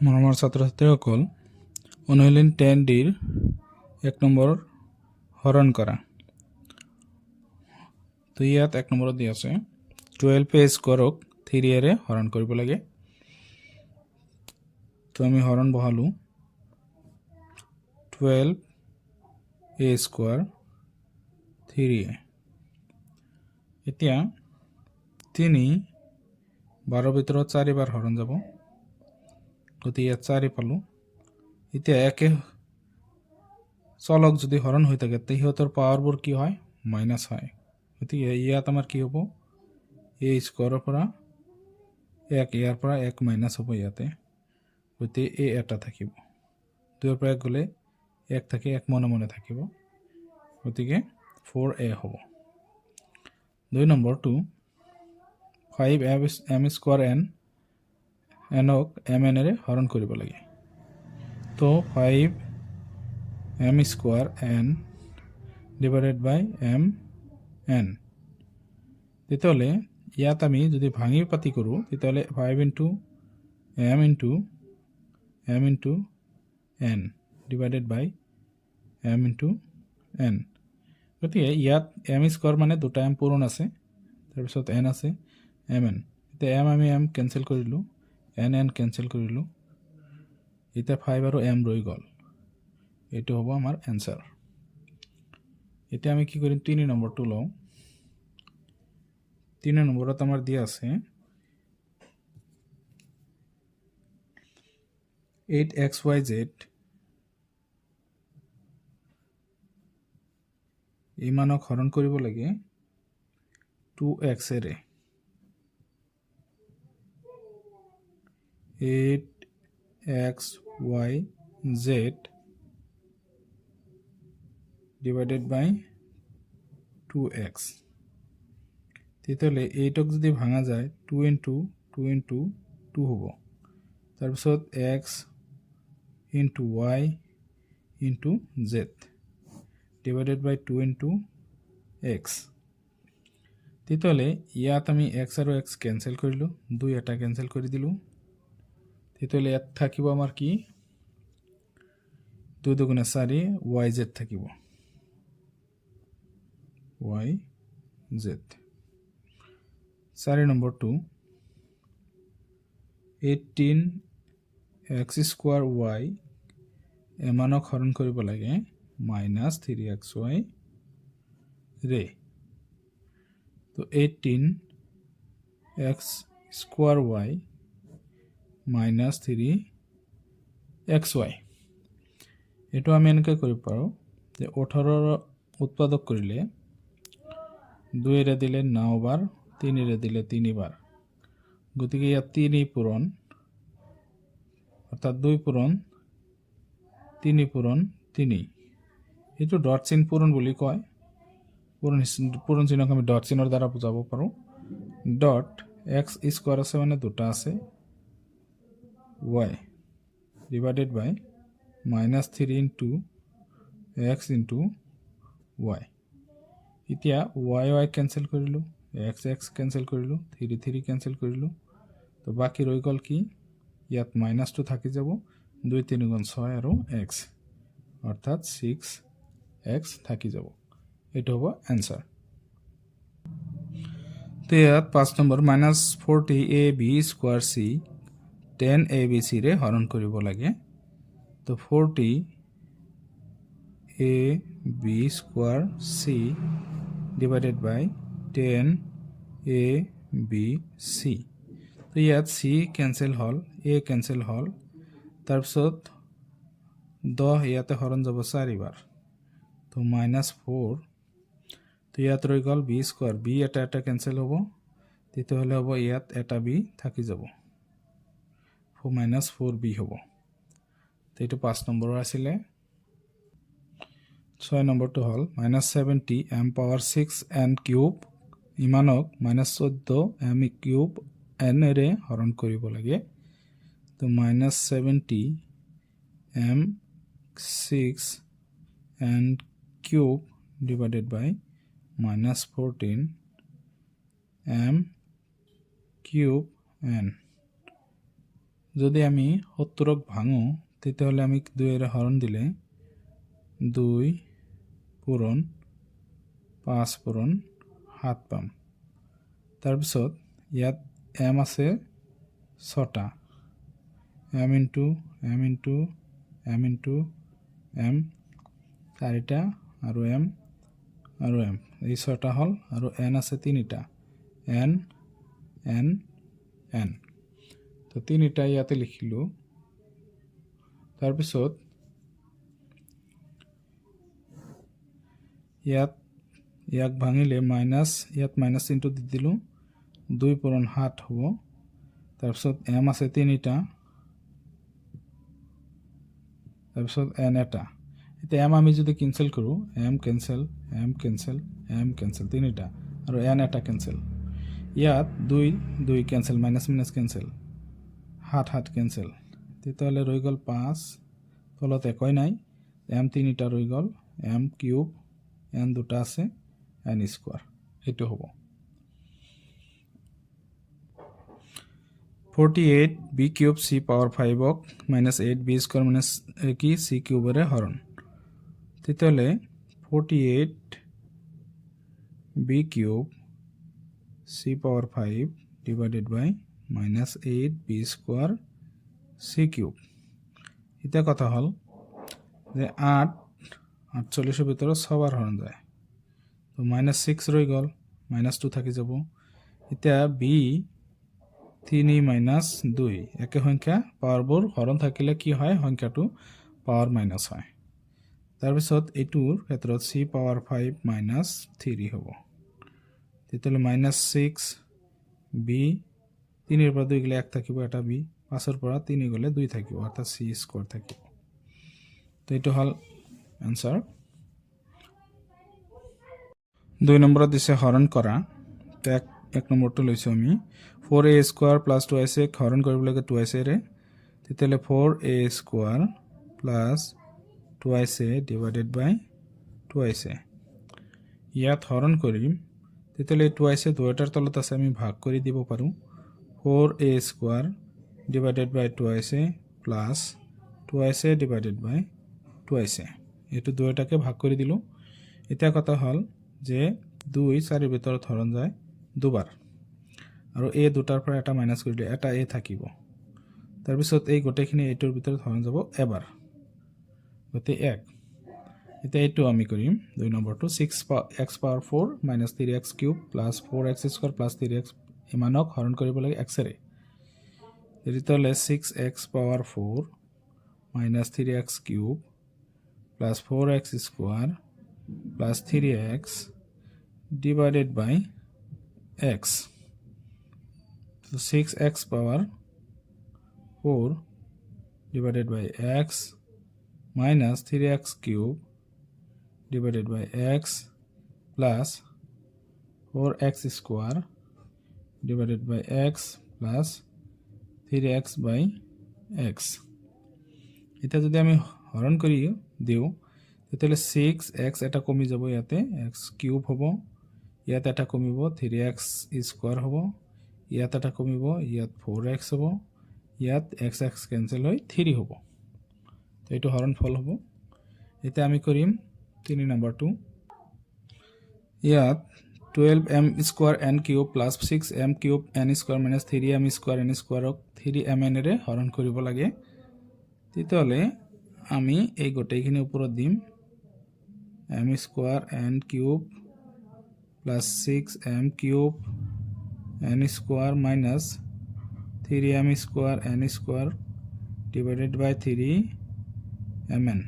মৰমৰ ছাত্ৰ-ছাত্ৰীসকল, অনুশীলন 10D ৰ 1 নম্বৰ হৰণ কৰা। তো ইয়াত 1 নম্বৰত দিয়া আছে 12 স্কোৱাৰক 3 ৰে হৰণ কৰিব লাগে। তো আমি হৰণ বহালো 12a স্কোৱাৰ 3a। এতিয়া 3 12 ভিতৰত 4 বাৰ হৰণ যাব, গতিকে ইয়াত 4 পালো। এতিয়া একে চলক যদি হৰণ হৈ থাকে তে সিহঁতৰ পাৱাৰবোৰ কি হয়? মাইনাছ হয়। গতিকে ইয়াত আমাৰ কি হ'ব? a স্কোৱাৰৰ পৰা 1 ইয়াৰ পৰা 1 মাইনাছ হ'ব ইয়াতে, গতিকে a এটা থাকিব। 2 পৰা 1 গ'লে 1 থাকে, 1 মনে মনে থাকিব, গতিকে 4a হ'ব। 2 নম্বৰটো 5m স্কোৱাৰ nক mn ৰে হৰণ কৰিব লাগে। তো 5m স্কোৱাৰ n ডিভাইডেড বাই mn। তেতিয়াহ'লে ইয়াত আমি যদি ভাঙি পাতি কৰোঁ তেতিয়াহ'লে 5 into m into n divided by m into n। গতিকে ইয়াত m স্কোৱাৰ মানে দুটা m পূৰণ আছে, তাৰপিছত n আছে mn। এতিয়া আমি m কেঞ্চেল কৰিলোঁ, n কেঞ্চেল কৰিলোঁ, এতিয়া 5 আৰু m ৰৈ গ'ল। এইটো হ'ব আমাৰ এনচাৰ। এতিয়া আমি কি কৰিম? 3 নম্বৰটো লওঁ। 3 নম্বৰত আমাৰ দিয়া আছে 8xyz ইমানক হৰণ কৰিব লাগে 2x ৰে। 8xyz ডিভাইডেড বাই 2x। তেতিয়াহ'লে 8ক যদি ভাঙা যায় 2 ইনটু 2 হ'ব, তাৰপিছত x into y into z divided by 2 into x। তেতিয়াহ'লে ইয়াত আমি x আৰু x কেঞ্চেল কৰিলোঁ, 2 এটা কেঞ্চেল কৰি দিলোঁ। তেতিয়াহ'লে ইয়াত থাকিব আমাৰ কি? 2 দুগুণে 4 yz থাকিব, yz। 4 নম্বৰটো 18x স্কোৱাৰ y এমানক হৰণ কৰিব লাগে মাইনাছ 3xy ৰে। তো 18x square y minus 3xy। এইটো আমি এনেকৈ কৰিব পাৰোঁ যে 18 উৎপাদক কৰিলে 2ৰে দিলে 9 বাৰ, 3ৰে দিলে 3 বাৰ, গতিকে ইয়াত 3 পূৰণ অৰ্থাৎ 2 পূৰণ 3 পূৰণ 3। এইটো ডট চিন পূৰণ বুলি কয়। পূৰণ চিহ্নক আমি ডট চিনৰ দ্বাৰা বুজাব পাৰোঁ। ডট এক্স স্কোৱাৰ আছে মানে দুটা আছে, y divided by minus 3 into x into y। এতিয়া y কেঞ্চেল কৰিলোঁ, x কেঞ্চেল কৰিলোঁ, 3 কেঞ্চেল কৰিলোঁ, তো বাকী ৰৈ গ'ল কি? ইয়াত মাইনাছটো থাকি যাব, 2 3 গুণ 6 আৰু x অৰ্থাৎ 6x থাকি যাব। এইটো হ'ব এনচাৰ। তো ইয়াত 5 number minus 40ab square c 10abc ৰে হৰণ কৰিব লাগে। তো 40ab স্কোৱাৰ c ডিভাইডেড বাই 10abc। তো ইয়াত c কেঞ্চেল হ'ল, a কেঞ্চেল হ'ল, তাৰপিছত 10 ইয়াতে হৰণ যাব 4 বাৰ, তো মাইনাছ 4। তো ইয়াত ৰৈ গ'ল b স্কোৱাৰ, b এটা কেঞ্চেল হ'ব, তেতিয়াহ'লে হ'ব ইয়াত এটা b থাকি যাব, মাইনাছ 4b হ'ব। তো এইটো 5 নম্বৰৰ আছিলে। 6 নম্বৰটো হ'ল minus 70m power 6n cube ইমানক মাইনাছ 14m কিউব n ৰে হৰণ কৰিব লাগে। তো minus 70m 6n cube divided by minus 14m cube n যদি আমি 70ক ভাঙো তেতিয়াহ'লে আমি 2 হৰণ দিলে 2 পূৰণ 5 পূৰণ 7 পাম। তাৰপিছত ইয়াত m আছে 6টা, m into m into m into m 4টা আৰু m আৰু m এই 6টা হল আৰু n আছে 3টা, n n n তো 3টা ইয়াতে লিখিলো। তাৰপিছত ইয়াক ভাঙিলে মাইনাস, ইয়াত মাইনাস চিনটো দি দিলো, 2 পূৰণ 7 হ'ব। তাৰপিছত m আছে 3টা, তাৰপিছত n এটা। এতিয়া m আমি যদি কেনসেল কৰো, m cancel, m cancel, m cancel 3টা আৰু n এটা কেনসেল। ইয়াত 2 cancel, minus minus cancel, 7 cancel. তেতিয়াহ'লে ৰৈ গ'ল 5, তলত একোই নাই, m 3টা ৰৈ গ'ল, m কিউব, n দুটা আছে, n স্কয়ার এটো হ'ব। 48 b কিউব c পাওয়ার 5 ক -8 b স্কয়ার মাইনাস কি c কিউবের হরণ। তেতিয়াহ'লে 48 b কিউব c পাওয়ার 5 ডিভাইডেড বাই -8 b স্কয়ার c কিউব। এটা কথা হল যে 8 48 এর ভিতরে 6 বার হরণ যায়, তো -6 রই গল, -2 থাকি যাব। এটা b 3 - 2 একে সংখ্যা পাওয়াৰবোৰ হৰণ থাকিলে কি হয়, সংখ্যাটো পাওয়াৰ মাইনাস হয়। তাৰপিছত এটুৰ ক্ষেত্ৰত c পাওয়ার 5 - 3 হ'ব। তেতিয়াহ'লে -6 b 3 এর পৰা 2 গলে 1 থাকিব, এটা b 5 এৰ পৰা 3 গলে 2 থাকিব, অৰ্থাৎ c স্কয়াৰ থাকিব। তো এটো হল आंसर। 2 নম্বৰত দিছে হৰণ কৰা। এক নম্বৰটো লৈছো আমি 4a স্কয়াৰ প্লাস 2ac হৰণ কৰিব লাগে 2ac ৰে। তেতিয়াহ'লে 4a square plus 2ac divided বাই 2ac ইয়াত হৰণ কৰিম। তেতিয়াহ'লে 2ac দুটাৰ তলত আছে, আমি ভাগ কৰি দিব পাৰো। 4a স্কয়ার ডিভাইডেড বাই 2ac প্লাস 2ac ডিভাইডেড বাই 2ac এটো দুটাকে ভাগ কৰি দিলো। এটা কথা হল যে 2 4 এৰ ভিতৰত হৰণ যায় দুবাৰ, আৰু a দুটাৰ পৰা এটা মাইনাস কৰিলে এটা a থাকিব। তাৰ পিছত এই গোটেইখিনি এটোৰ ভিতৰত হৰণ যাব এবাৰ, গতে 1। এটা এটো আমি কৰিম 2 নম্বৰটো 6x power 4 - 3x cube plus 4x square plus 3x ইমানক হৰণ কৰিব লাগে x ৰে। তেতিয়াহ'লে 6x power 4 - 3x cube plus 4x square plus 3x divided by x. So 6x power 4 divided by x minus 3x cube divided by x plus 4x square divided by x plus 3x by x. এটা যদি আমি হরণ করি দিও তেতিয়াহ'লে 6x এটা কমি যাব, ইয়াতে x কিউব হ'ব, ইয়াত এটা কমিব 3x স্কয়ার হ'ব, ইয়াত এটা কমিব, ইয়াত 4x হ'ব, ইয়াত x কেনসেল হৈ 3 হ'ব। তো এটো হরণ ফল হ'ব। এটা আমি কৰিম 3 নম্বৰটো। ইয়াত 12m square n cube plus 6m cube n square minus 3m square n স্কয়াৰক 3mn ৰে হৰণ কৰিব লাগে। তেতিয়াহ'লে আমি এই গোটেইখিনি ওপৰত দিম, m square n cube plus 6m cube n square minus 3m square n square divided by 3mn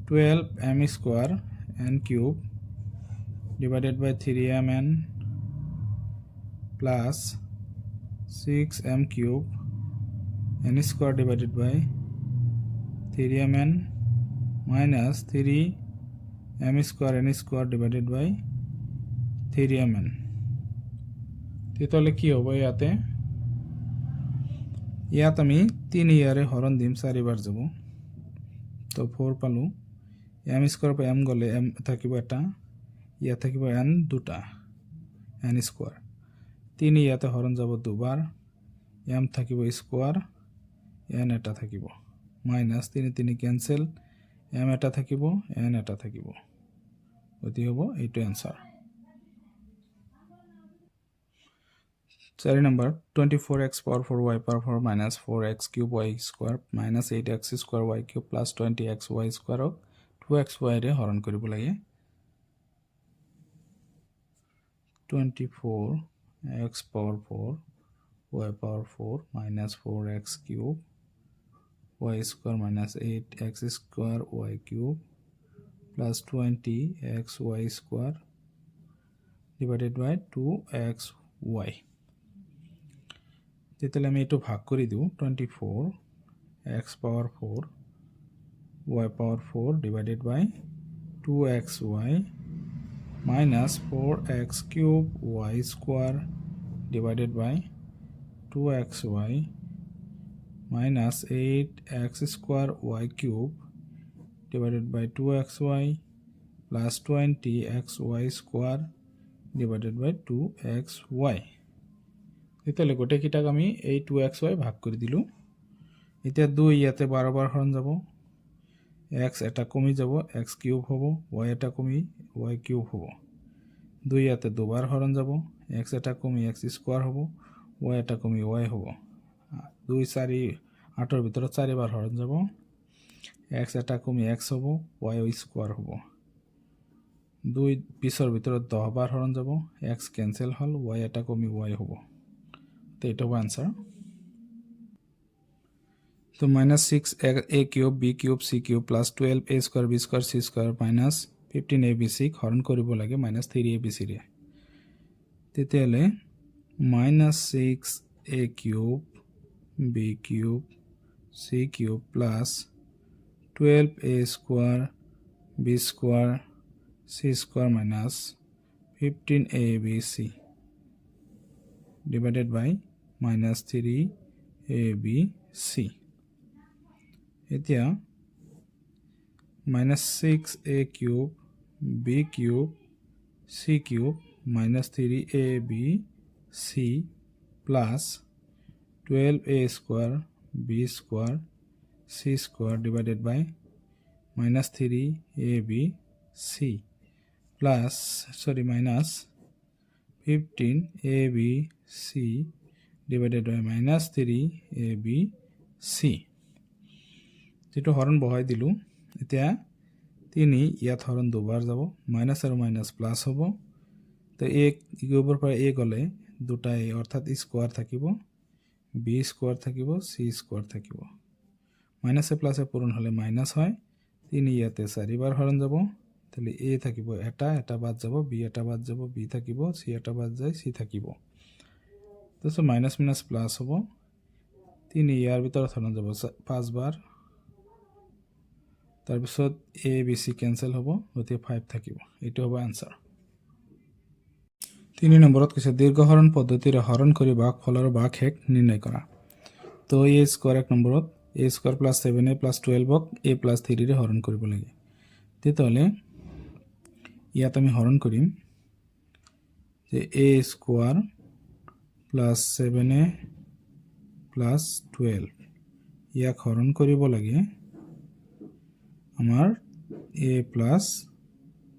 12m square n cube divided by 3mn plus 6m cube n square divided by 3mn minus 3m square n square divided by 3mn। তেতিয়াহ'লে কি হ'ব, ইয়াত আমি 3 ইয়াৰে হৰণ দিম, 4 বাৰ যাব, তো 4 পালো। m স্কয়াৰ পৰা m গলে m থাকিব এটা, ইয়াত থাকিব n দুটা n স্কয়ার, 3 ইয়াতে হৰণ যাব দুবাৰ, m থাকিব স্কোয়ার n এটা থাকিব মাইনাস 3 3 ক্যান্সেল m এটা থাকিব n এটা থাকিব অতি হ'ব এইটো answer 4 number 24x power 4y power 4 minus 4x cube y square minus 8x square y cube plus 20x y square 2xy রে হরণ কৰিব লাগে 24x power 4 y power 4 minus 4x cube y square minus 8x square y cube plus 20x y square divided by 2xy তেতিয়ালে আমি এটো ভাগ কৰি দিও 24x power 4 y power 4 divided by 2xy minus 4x cube y square divided by 2xy minus 8x square y cube divided by 2xy plus 20xy square divided by 2xy তেতিয়ালে গোটে কিটাক আমি এই 2xy ভাগ কৰি দিলু এতিয়া 2 ইয়াতে 12 বাৰ হৰণ যাব x এটা কমি যাব x কিউব হ'ব y এটা কমি y কিউব হ'ব 2 ইয়াতে দুবার হৰণ যাব x এটা কমি x স্কয়ার হ'ব y এটা কমি y হ'ব 2 4 8 ৰ ভিতৰত 4 বাৰ হৰণ যাব x এটা কমি x হ'ব y স্কয়াৰ হ'ব 2 20 ৰ ভিতৰত 10 বাৰ হৰণ যাব x ক্যান্সেল হল y এটা কমি y হ'ব তো এটা হবে आंसर तो -6a cube b cube c cube plus 12a square b square c square minus 15abc হরণ কৰিব লাগে -3abc ৰে তেতিয়ালে -6a cube b cube c cube plus 12a square b square c square minus 15abc divided by -3abc এতিয়া -6a cube b cube c cube -3abc plus 12a square b square c square divided by -3abc plus minus 15abc divided by -3abc যেটো হরণ বহাই দিলু এতিয়া 3 ইয়াত হরণ দুবার যাব minus আর minus plus হ'ব তো a কিউবৰ পৰা a গলে দুটা a অর্থাৎ স্কয়ার থাকিব b স্কয়ার থাকিব c স্কয়ার থাকিব মাইনাস এ প্লাস এ পূরণ হলে মাইনাস হয় 3 ইয়াতে 4 বার হরণ যাব তাহলে a থাকিব এটা বাদ যাব b এটা বাদ যাব b থাকিব c এটা বাদ যায় c থাকিব তো মাইনাস মাইনাস প্লাস হ'ব 3 ইয়াৰ ভিতৰত হৰণ যাব 5 বার তার পিছত a b c ক্যান্সেল হ'ব গতি 5 থাকিব এটো হ'ব आंसर 3 নম্বৰত কৈছে দীৰ্ঘ হৰণ পদ্ধতিৰে হৰণ কৰি ভাগফলৰ ভাগশেষ নিৰ্ণয় কৰা তো a স্কয়াৰ এক নম্বৰত a স্কয়াৰ + 7a + 12 ক a + 3 ৰে হৰণ কৰিব লাগে তেতিয়ালে ইয়াত আমি হৰণ কৰিম যে a স্কয়াৰ + 7a + 12 ইয়াক হৰণ কৰিব লাগে আমার a plus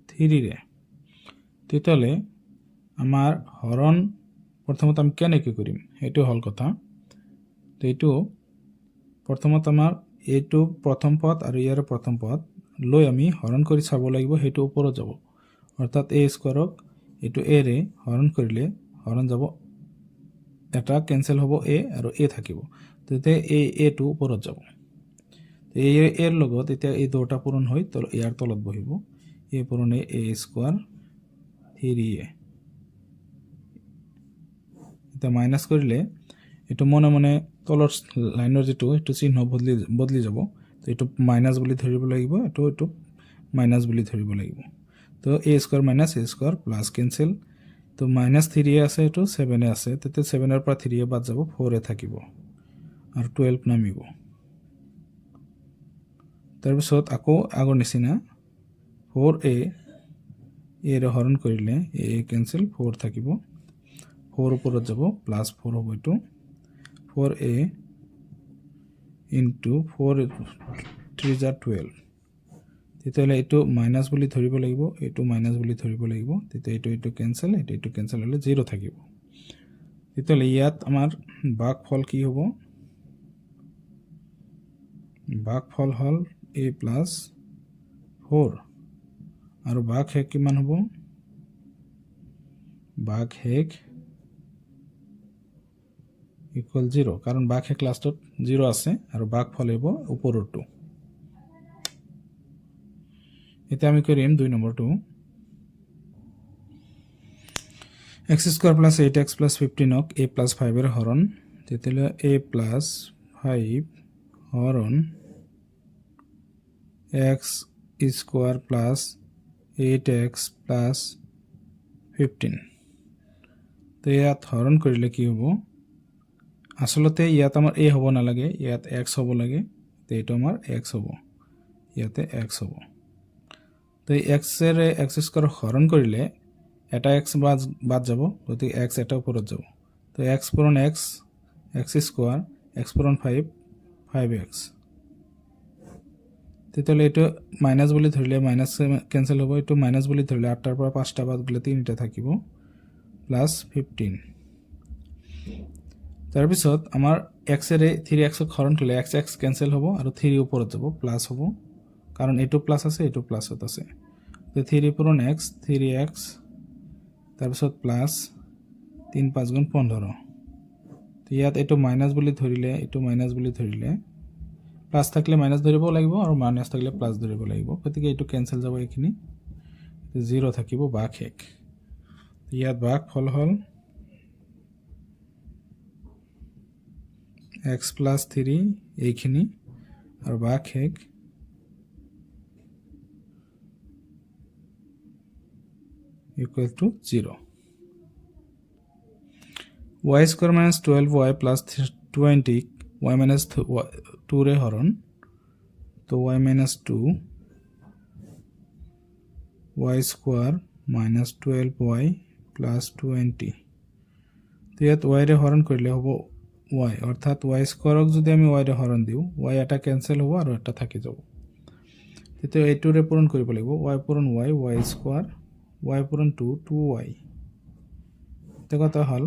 3 রে তেতিয়ালে আমার হরণ প্রথমত আমি কেনে কি করিম এটো হল কথা তো এটো প্রথমত আমার এটো প্রথম পদ আর ইয়ার প্রথম পদ লৈ আমি হরণ কৰি চাব লাগিব হেটো উপৰত যাব অৰ্থাৎ a স্কয়াৰক এটো a ৰে হৰণ কৰিলে হৰণ যাব এটা ক্যান্সেল হ'ব a আৰু a থাকিব তেতে a টো উপৰত যাব এৰ লগত এটা এই দুটা পূৰণ হয় তো ইয়াৰ তলত বহিব এ পূৰণে a স্কয়াৰ 3a এটা মাইনাস কৰিলে এটো মনে মনে তলৰ লাইনৰ যেটো এটো চিহ্ন বদলি যাব তো এটো মাইনাস বুলি ধৰিব লাগিব এটো মাইনাস বুলি ধৰিব লাগিব তো a square minus a square plus cancel তো -3a আছে এটো 7a আছে তেতে 7 এর পৰা 3a বাদ যাব 4a থাকিব আৰ 12 নামিব তাৰ পিছত আকৌ আগৰ নিচিনা 4a এৰ হৰণ কৰিলে a ক্যান্সেল 4 থাকিব 4 উপৰত যাব +4 হ'ব এটো 4a ইনটু 4 3 * 12 তেতিয়াহ'লে এইটো মাইনাছ বুলি ধৰিব লাগিব এইটো মাইনাছ বুলি ধৰিব লাগিব তেতিয়া এইটো কেনসেল এইটো কেনসেল হ'লে 0 থাকিব তেতিয়াহ'লে ইয়াত আমাৰ ভাগফল কি হ'ব ভাগফল হ'ল a + 4 আৰু ভাগশেষ কিমান হ'ব ভাগশেষ ইকুৱেল 0 কাৰণ ভাগশেষ লাষ্টত 0 আছে আৰু ভাগফল হ'ব ওপৰৰটো এটা আমি কৰিম 2 নম্বৰটো x² + 8x + 15 ক a + 5 এর হরণ তেতিয়াহ'লে a + 5 হরণ x² + 8x + 15 তো ইয়াত হরণ কৰিলে কি হ'ব আসলতে ইয়াত আমাৰ a হ'ব নালাগে ইয়াত x হ'ব লাগে তো এইটো আমাৰ x হ'ব ইয়াতে x হ'ব তো x এৰ x² হৰণ কৰিলে এটা x বাদ যাব গতি x এটা উপৰত যাব তো x পূৰণ x x² x পূৰণ 5 5x তেতিয়াহ'লে এইটো মাইনাস বুলি ধৰিলে মাইনাস কেনসেল হ'ব এইটো মাইনাস বুলি ধৰিলে 8 টাৰ পৰা 5টা বাদ গলে 3টা থাকিব প্লাস 15 তাৰ পিছত আমাৰ x এৰে 3x ক হৰণ কৰিলে x x কেনসেল হ'ব আৰু 3 ওপৰত যাব প্লাস হ'ব কাৰণ এইটো প্লাস আছে এইটো প্লাসত আছে তো 3 পূৰণ x 3x তাৰ পিছত প্লাস 3 5 গুণ 15 তো ইয়াত এইটো মাইনাস বুলি ধৰিলে এইটো মাইনাস বুলি ধৰিলে প্লাস থাকলে মাইনাস ধৰিব লাগিব আৰু মাইনাস থাকলে প্লাস ধৰিব লাগিব গতিকে এইটো কেনসেল যাব এইখিনি 0 থাকিব ভাগশেষ ইয়াত ভাগফল হ'ল x + 3 এইখিনি আৰু ভাগশেষ equal to 0 y² - 12y + 20 y - 2 রে হরণ তো y - 2 y² - 12y + 20 তো ইয়াত y রে হরণ কৰিলে হ'ব y অৰ্থাৎ y² ক যদি আমি y ৰে হৰণ দিও y এটা কেনসেল হ'ব আৰু এটা থাকি যাব তেতিয়া এইটো ৰে পূৰণ কৰিব লাগিব y পূৰণ y y² y পূৰণ 2 2y তো কথা হল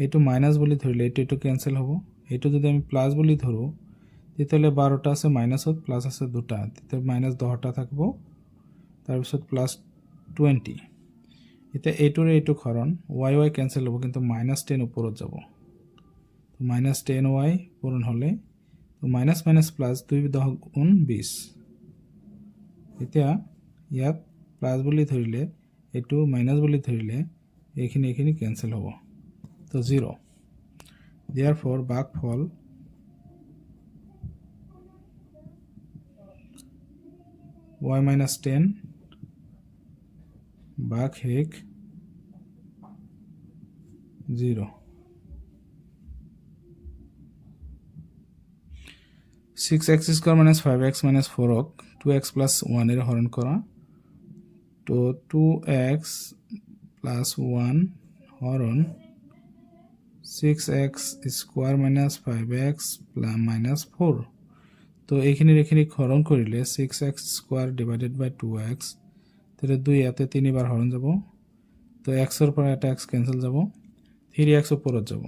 এইটো মাইনাস বুলি ধৰিলে এইটো কেনসেল হ'ব এইটো যদি আমি প্লাস বুলি ধৰো তেতিয়াহ'লে 12টা আছে মাইনাসত প্লাস আছে দুটা তেতিয়া মাইনাস 10টা থাকিব তাৰ পিছত প্লাস 20 এটা এইটোৰে এইটো হৰণ y y কেনসেল হ'ব কিন্তু -10 ওপৰত যাব তো -10y পূৰণ হলে তো মাইনাস মাইনাস প্লাস 2 10 গুণ 20 এতিয়া ইয়াত প্লাস বুলি ধৰিলে এইটো মাইনাস বুলি ধৰিলে এইখিনি কেনসেল হ'ব তো 0 therefore ভাগফল y - 10 ভাগশেষ 0 6x² - 5x - 4 ক 2x + 1 এর হরণ করা তো 2x + 1 হরণ 6x² - 5x - 4 তো এইখিনি হরণ কৰিলে 6x² / 2x তাহলে 2 ইয়াতে 3 বার হরণ যাব তো x এর পর এটা x ক্যান্সেল যাব 3x উপৰত যাব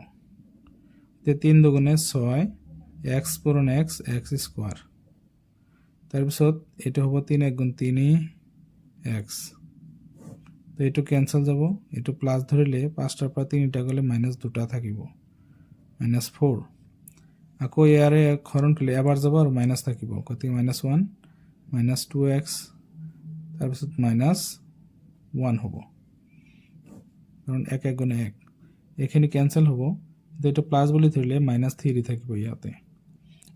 তে 3 দুগুণে 6 x পূরণ x x² তার পিছত এটা হ'ব 3 1 গুণ 3 x তো এটো ক্যান্সেল যাব এটো প্লাস ধরিলে 5টার পর 3টা গলে মাইনাস 2টা থাকিব -4 আকো ইয়ারে হরণ করলে আবার যাব আর মাইনাস থাকিব কত -1 -2x তার পিছত -1 হ'ব কারণ 1 1 গুণ 1 এখানে ক্যান্সেল হ'ব এটা প্লাস বলি ধরলে -3 থাকিব ইয়াতে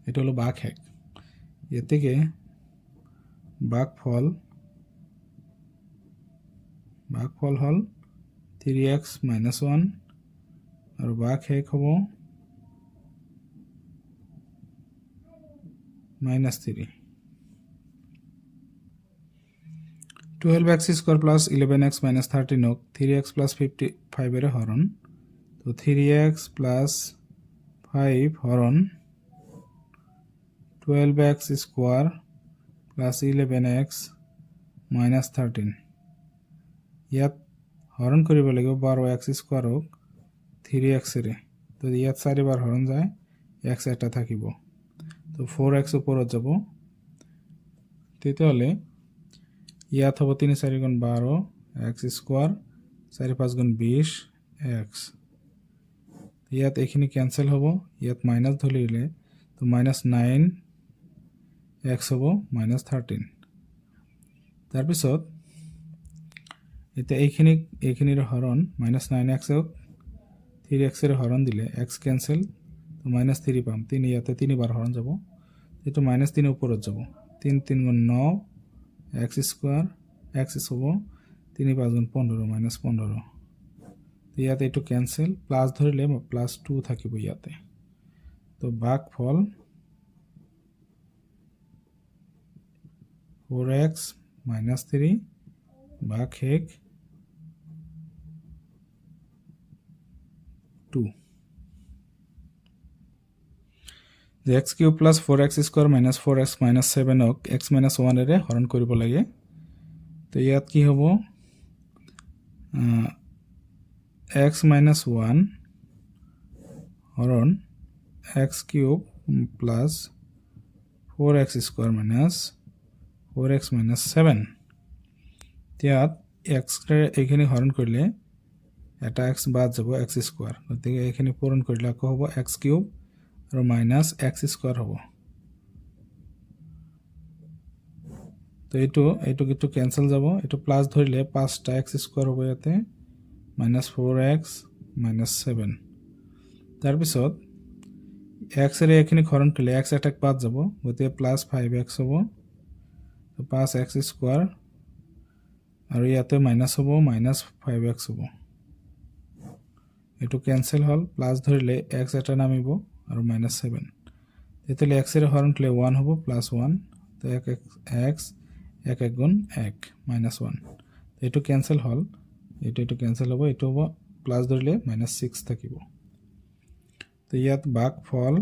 এটা হলো ভাগশেষ এর থেকে ভাগফল হল 3x - 1 আর ভাগশেষ হ'ব -3 12x² + 11x - 13 ক 3x + 55 এর হরণ তো 3x + 5 হৰণ 12x square plus 11x minus 13 ইয়াত হৰণ কৰিব লাগিব 12x স্কোয়াৰক 3x ৰে তো ইয়াত 4 বাৰ হৰণ যায় x এটা থাকিব তো 4x ওপৰত যাব তেতিয়াহলে ইয়াত হ'ব 3 4 গুণ 12 x স্কোয়ার 4 5 গুণ 20 x ইয়াত এইখিনি ক্যান্সেল হ'ব ইয়াত মাইনাস ধৰিলে তো মাইনাস 9 x হ'ব মাইনাস 13 তাৰ পিছত এটা এইখিনিৰ হৰণ মাইনাস 9x ক 3x এর হরণ দিলে x ক্যান্সেল তো মাইনাস 3 পাম 3 ইয়াতে 3 বার হরণ যাব এটো মাইনাস 3 উপরত যাব 3 3 গুণ 9 x স্কয়ার x হ'ব 3 5 গুণ 15 মাইনাস 15 তো ইয়াতে এটো ক্যান্সেল প্লাস ধরিলে প্লাস 2 থাকিব ইয়াতে তো ভাগফল 4x মাইনাস 3 ভাগ 2 যে x cube plus 4x square minus 4x minus 7 ক x মাইনাস 1 এৰে হৰণ কৰিব লাগে তো ইয়াত কি হ'ব x মাইনাস 1 হৰণ x cube plus 4x square minus 4x minus 7 ইয়াত x এইখিনি হৰণ কৰিলে এটা x বাদ যাব x স্কয়াৰ গতিকে এইখিনি পূৰণ কৰিলে আকৌ হ'ব x কিউব আৰু মাইনাস x স্কয়াৰ হ'ব তো এইটো ক্যান্সেল যাব এটো প্লাস ধৰিলে 5টা x স্কয়াৰ হ'ব ইয়াতে মাইনাস 4x মাইনাস 7 তাৰ পিছত x এৰ এইখিনি হৰণ কৰিলে x এটা বাদ যাব গতিকে প্লাস 5x হ'ব তো 5x স্কয়ার আৰু ইয়াতে মাইনাস হ'ব মাইনাস 5x হ'ব এটো ক্যান্সেল হল প্লাস ধৰিলে x এটা নামিব আৰু মাইনাস 7 তেতিয়ালে x এৰ হৰণ কৰিলে 1 হ'ব প্লাস 1 তো x 1 গুণ 1 মাইনাস 1 এটো ক্যান্সেল হল এটো ক্যান্সেল হ'ব এটো হ'ব প্লাস ধৰিলে মাইনাস 6 থাকিব তো ইয়াত ভাগফল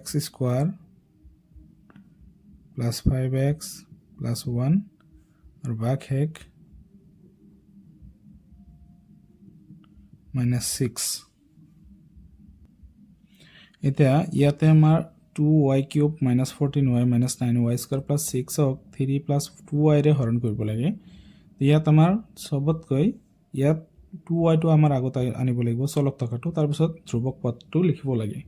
x square plus 5x plus 1 আৰু ভাগ minus 6 এতিয়া ইয়াতে আমাৰ 2y cube minus 14y minus 9y square plus 6 ক 3 plus 2y ৰে হৰণ কৰিব লাগে ইয়াত আমাৰ সবতকৈ ইয়াত 2y টো আমাৰ আগত আনিব লাগিব চলক টকাটো তাৰ পিছত ধ্ৰুবক পদটো লিখিব লাগে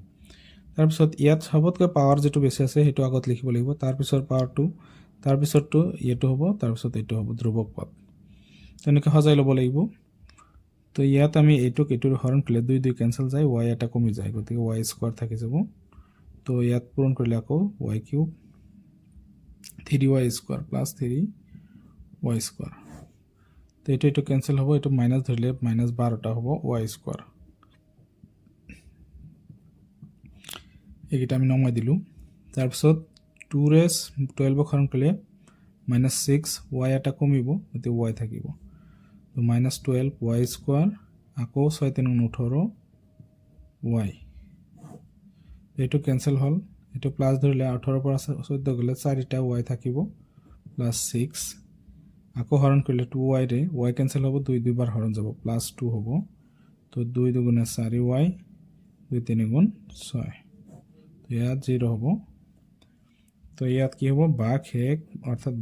তাৰ পিছত ইয়াত সবতকৈ পাৱাৰ যেটো বেছি আছে হেতু আগত লিখিব লাগিব তাৰ পিছত পাৱাৰটো তাৰ পিছতটো এটো হ'ব তাৰ পিছত এটো হ'ব ধ্ৰুবক পদ তেনেকৈ সজাই ল'ব লাগিব তো ইয়াত আমি এটোৰ হৰণ কৰিলে 2 2 ক্যান্সেল যায় y এটা কমি যায় গতিকে y স্কয়ার থাকি যাব তো ইয়াত পূৰণ কৰিলে আকৌ y cube 3y square plus 3y square তো এটো ক্যান্সেল হ'ব এটো মাইনাস ধৰিলে মাইনাস 12টা হ'ব y স্কয়াৰ এইটা আমি নমাই দিলু তাৰ পিছত 2 ৰেস 12 ক হৰণ কৰিলে মাইনাস 6 y এটা কমিব গতিকে y থাকিব তো মাইনাস 12 y স্কয়ার আকৌ 6 3 18 y এটো ক্যান্সেল হল এটো প্লাস ধৰিলে 18 পৰা 14 গলে 4টা y থাকিব প্লাস 6 আকৌ হৰণ কৰিলে 2y ৰে y ক্যান্সেল হ'ব 2 2 বাৰ হৰণ যাব প্লাস 2 হ'ব তো 2 2 গুণে 4y 2 3 গুণ 6 তো ইয়াত 0 হ'ব তো ইয়াত কি হ'ব ভাগ 1 অৰ্থাৎ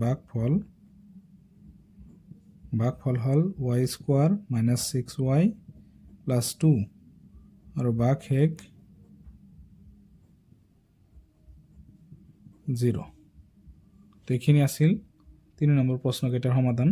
ভাগফল হল y square minus 6y plus 2 আৰু ভাগ 1 0 তো এইখিনি আছিল 3 নম্বৰ প্ৰশ্নকেইটাৰ সমাধান